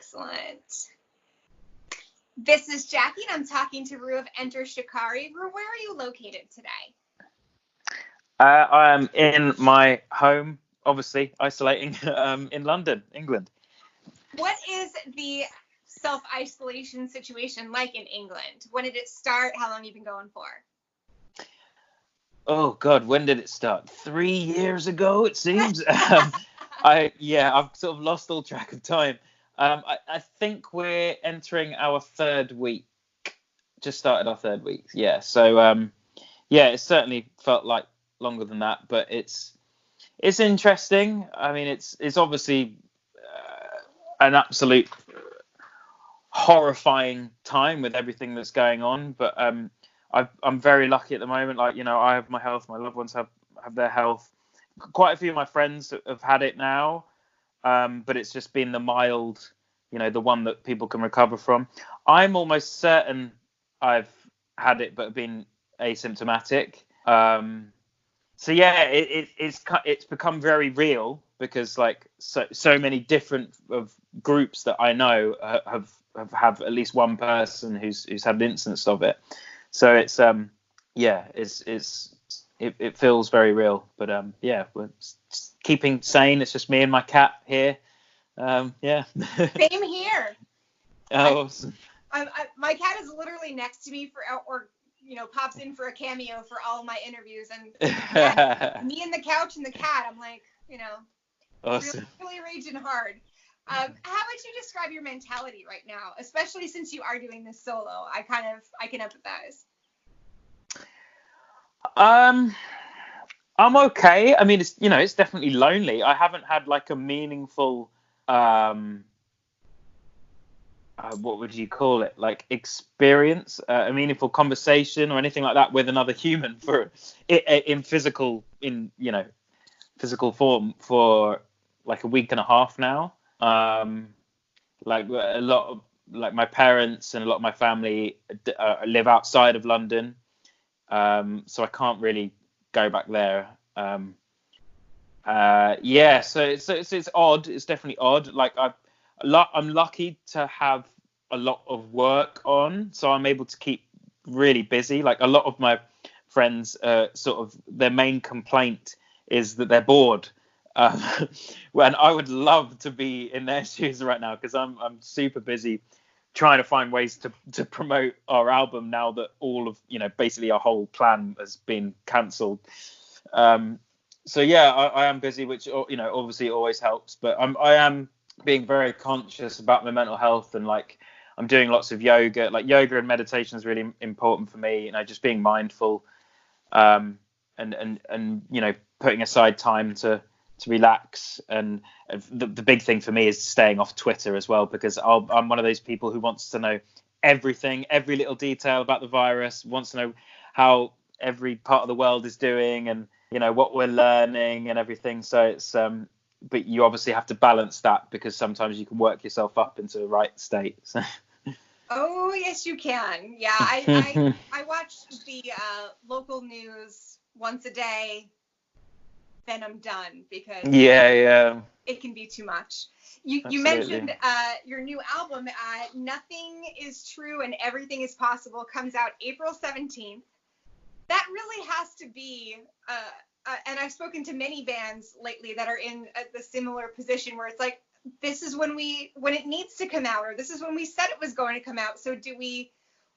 Excellent. This is Jackie, and I'm talking to Rue of Enter Shikari. Rue, where are you located today? I am in my home, obviously, isolating in London, England. What is the self-isolation situation like in England? When did it start? How long have you been going for? Oh, God, when did it start? 3 years ago, it seems. I've sort of lost all track of time. I think we're entering our third week. Just started our third week. Yeah. So, it certainly felt like longer than that, but it's interesting. I mean, it's obviously an absolute horrifying time with everything that's going on, but I'm very lucky at the moment. Like, I have my health, my loved ones have their health. Quite a few of my friends have had it now, but it's just been the mild, the one that people can recover from. I'm almost certain I've had it, but been asymptomatic. So yeah, it's become very real because like so many different of groups that I know have at least one person who's had an instance of it. So it's it feels very real. But we're keeping sane. It's just me and my cat here. Same here. Oh, awesome. My cat is literally next to me pops in for a cameo for all my interviews, and me and the couch and the cat, I'm like, awesome. really raging hard. How would you describe your mentality right now, especially since you are doing this solo? I can empathize. I'm okay. I mean, it's definitely lonely. I haven't had like a meaningful what would you call it? Like experience, a meaningful conversation or anything like that with another human in physical form for like a week and a half now. Like a lot of like my parents and a lot of my family live outside of London, so I can't really go back there. So it's odd. It's definitely odd. Like I'm lucky to have a lot of work on, so I'm able to keep really busy. Like a lot of my friends, sort of their main complaint is that they're bored. When I would love to be in their shoes right now because I'm super busy trying to find ways to promote our album now that all of basically our whole plan has been cancelled. So yeah, I am busy, which obviously always helps, but I am being very conscious about my mental health, and like I'm doing lots of yoga. Like yoga and meditation is really important for me, just being mindful, and putting aside time to relax. And the big thing for me is staying off Twitter as well, because I'm one of those people who wants to know everything, every little detail about the virus, wants to know how every part of the world is doing and what we're learning and everything. So it's but you obviously have to balance that because sometimes you can work yourself up into the right state. So. Oh yes, you can. Yeah, I watch the local news once a day, then I'm done because it can be too much. You mentioned your new album, Nothing is True and Everything is Possible, comes out April 17th. That really has to be and I've spoken to many bands lately that are in the similar position where it's like, this is when it needs to come out, or this is when we said it was going to come out. So do we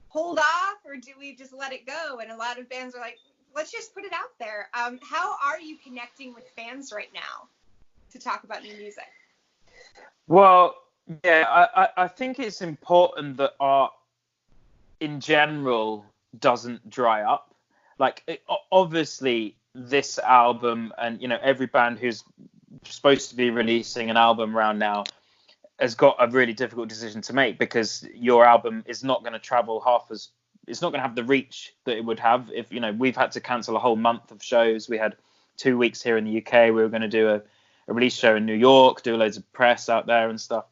hold off or do we just let it go? And a lot of bands are like, let's just put it out there. How are you connecting with fans right now to talk about new music? Well, yeah, I think it's important that art in general doesn't dry up. Like obviously this album and every band who's supposed to be releasing an album around now has got a really difficult decision to make, because your album is not going to travel it's not going to have the reach that it would have if we've had to cancel a whole month of shows. We had 2 weeks here in the UK. We were going to do a release show in New York, do loads of press out there and stuff.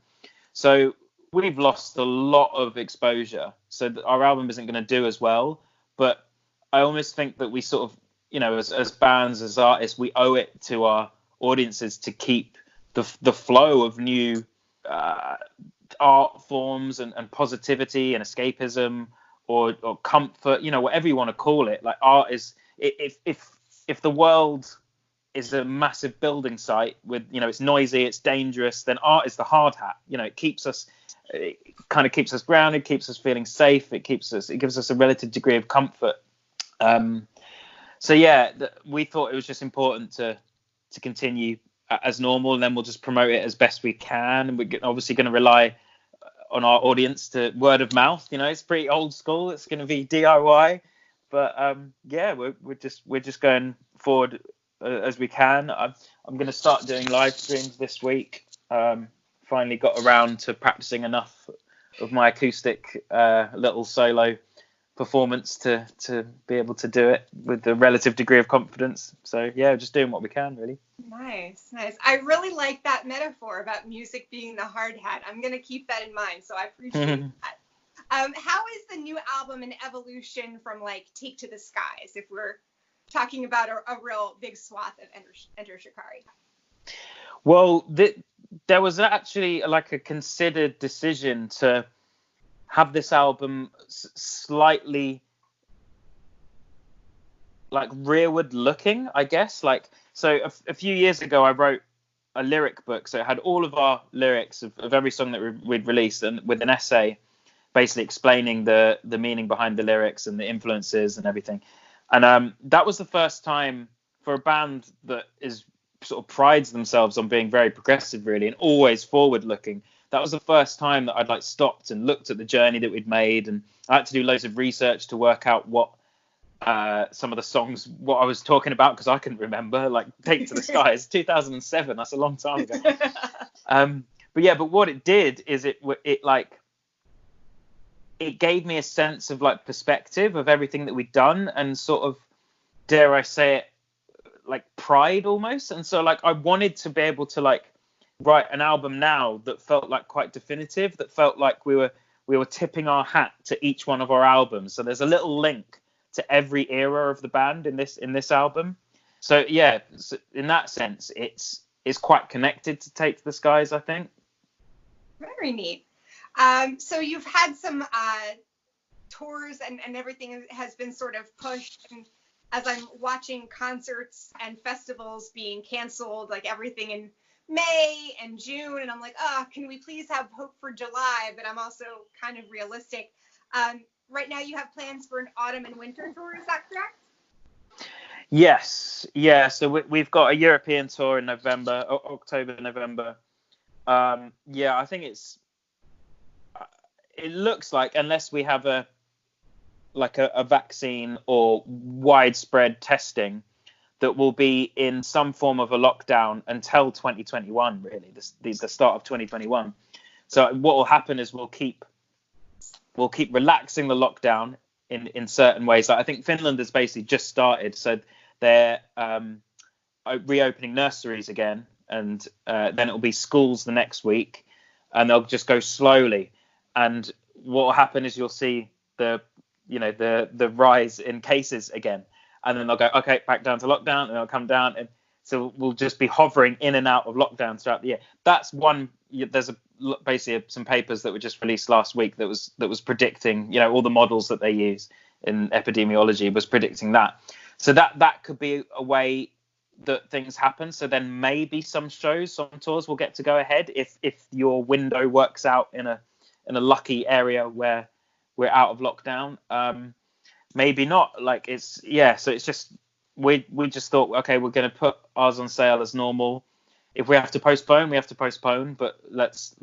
So we've lost a lot of exposure, so our album isn't going to do as well. But I almost think that we sort of as bands, as artists, we owe it to our audiences to keep the flow of new art forms and positivity and escapism or comfort, whatever you want to call it. Like art is, if the world is a massive building site with, it's noisy, it's dangerous, then art is the hard hat. It kind of keeps us grounded, keeps us feeling safe. It gives us a relative degree of comfort. So yeah, we thought it was just important to continue as normal, and then we'll just promote it as best we can. And we're obviously going to rely on our audience to word of mouth. It's pretty old school. It's going to be DIY, but yeah, we're just going forward as we can. I'm going to start doing live streams this week. Finally got around to practicing enough of my acoustic little solo performance to be able to do it with a relative degree of confidence. So yeah, just doing what we can, really. Nice. I really like that metaphor about music being the hard hat. I'm going to keep that in mind, so I appreciate that. How is the new album an evolution from like Take to the Skies, if we're talking about a real big swath of Enter Shikari? Well, there was actually like a considered decision to have this album slightly like rearward looking, I guess. Like, so a few years ago, I wrote a lyric book. So it had all of our lyrics of every song that we'd released, and with an essay basically explaining the meaning behind the lyrics and the influences and everything. And that was the first time for a band that is sort of prides themselves on being very progressive, really, and always forward looking. That was the first time that I'd like stopped and looked at the journey that we'd made, and I had to do loads of research to work out what some of the songs, what I was talking about, because I couldn't remember. Like Take to the Skies, 2007, that's a long time ago. But what it did is it gave me a sense of like perspective of everything that we'd done, and sort of, dare I say it, like pride almost. And so like I wanted to be able to like write an album now that felt like quite definitive, that felt like we were tipping our hat to each one of our albums. So there's a little link to every era of the band in this album. So yeah, so in that sense, it's quite connected to Take to the Skies, I think. Very neat. So you've had some tours and everything has been sort of pushed, and as I'm watching concerts and festivals being canceled, like everything in May and June, and I'm like, can we please have hope for July? But I'm also kind of realistic. Right now you have plans for an autumn and winter tour, is that correct? Yes. Yeah. So we've got a European tour in November, October, November. Yeah, I think it looks like, unless we have a vaccine or widespread testing, that will be in some form of a lockdown until 2021, really, the start of 2021. So what will happen is we'll keep relaxing the lockdown in certain ways. Like I think Finland has basically just started, so they're reopening nurseries again, and then it'll be schools the next week, and they'll just go slowly. And what will happen is you'll see the rise in cases again, and then they'll go, okay, back down to lockdown, and they'll come down, and so we'll just be hovering in and out of lockdown throughout the year. That's one. There's basically some papers that were just released last week that was predicting, all the models that they use in epidemiology was predicting that. So that could be a way that things happen. So then maybe some tours will get to go ahead if your window works out in a lucky area where we're out of lockdown. Maybe not. Like so it's just we just thought, okay, we're going to put ours on sale as normal. If we have to postpone, we have to postpone, but let's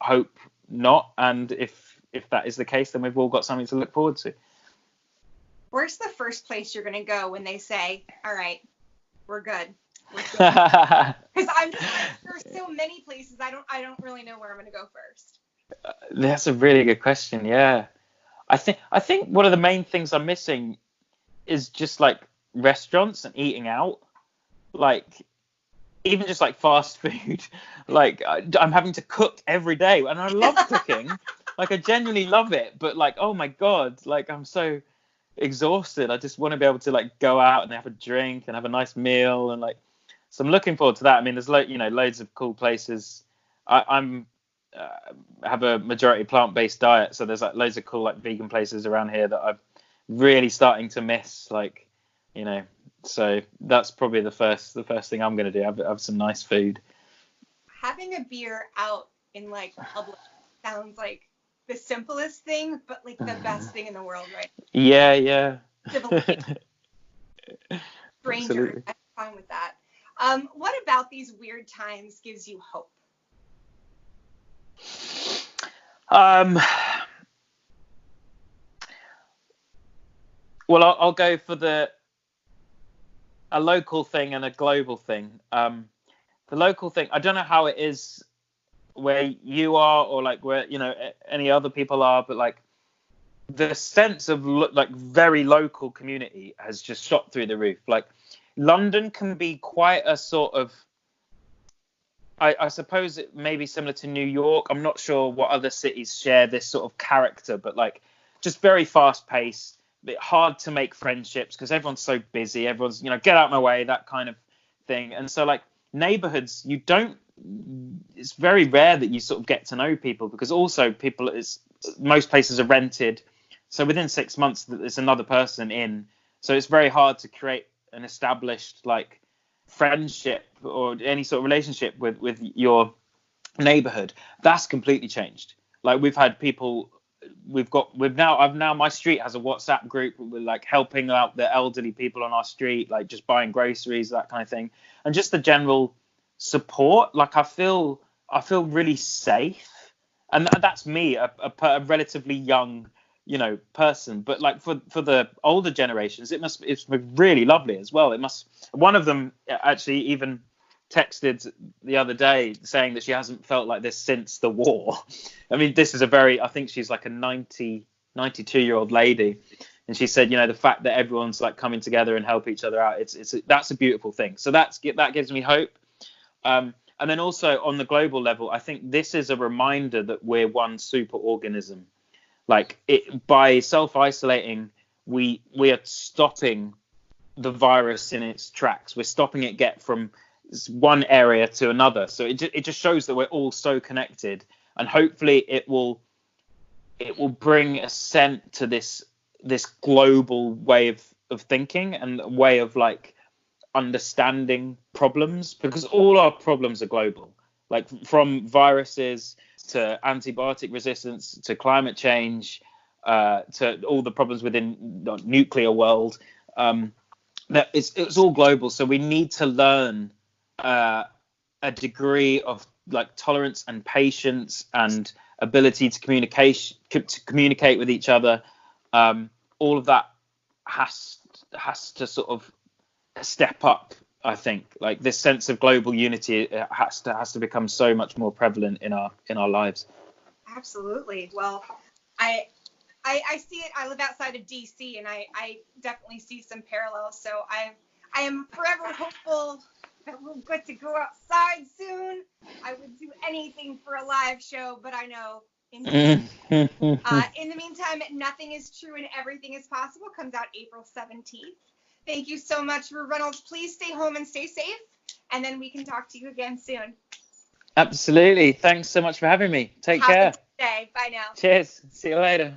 hope not. And if that is the case, then we've all got something to look forward to. Where's the first place you're going to go when they say, all right, we're good? Because I'm just like, there's so many places. I don't really know where I'm going to go first. That's a really good question. Yeah. I think one of the main things I'm missing is just like restaurants and eating out. Like, even just like fast food, like I'm having to cook every day, and I love cooking. Like I genuinely love it, but like, oh my God, like I'm so exhausted. I just want to be able to like go out and have a drink and have a nice meal, and like, so I'm looking forward to that. I mean, there's loads of cool places. I'm have a majority plant-based diet. So there's like loads of cool like vegan places around here that I'm really starting to miss. Like, you know, so that's probably the first thing I'm going to do. Have some nice food. Having a beer out in like public sounds like the simplest thing, but like the best thing in the world, right? Yeah. Stranger, I'm fine with that. What about these weird times gives you hope? Well, I'll go for a local thing and a global thing. The local thing, I don't know how it is where you are or like where, you know, any other people are, but like the sense of like very local community has just shot through the roof. Like London can be quite a sort of, I suppose it may be similar to New York. I'm not sure what other cities share this sort of character, but like just very fast paced, bit hard to make friendships because everyone's so busy. Everyone's, you know, get out of my way, that kind of thing. And so like neighborhoods, it's very rare that you sort of get to know people because also most places are rented. So within 6 months, there's another person in. So it's very hard to create an established like friendship or any sort of relationship with your neighborhood. That's completely changed. Like we've had people, my street has a WhatsApp group. We're like helping out the elderly people on our street, like just buying groceries, that kind of thing, and just the general support. Like I feel really safe, and that's me, a relatively young, you know, person. But like for the older generations, it's really lovely as well. One of them actually even texted the other day saying that she hasn't felt like this since the war. I mean, this is I think she's like a 92-year-old lady, and she said, you know, the fact that everyone's like coming together and help each other out, that's a beautiful thing. So that gives me hope. And then also on the global level, I think this is a reminder that we're one super organism. Like by self-isolating, we are stopping the virus in its tracks. We're stopping it get from one area to another. So it just shows that we're all so connected, and hopefully it will bring a scent to this global way of thinking and a way of like understanding problems, because all our problems are global, like from viruses to antibiotic resistance to climate change to all the problems within the nuclear world. That it's all global. So we need to learn a degree of like tolerance and patience and ability to communicate with each other. All of that has to sort of step up. I think like this sense of global unity has to become so much more prevalent in our lives. Absolutely. Well, I see it. I live outside of DC, and I definitely see some parallels. So I am forever hopeful that we'll get to go outside soon. I would do anything for a live show, but I know. In the meantime, Nothing is True and Everything is Possible comes out April 17th. Thank you so much, Rue Reynolds. Please stay home and stay safe, and then we can talk to you again soon. Absolutely. Thanks so much for having me. Take care. Have a good day. Bye now. Cheers. See you later.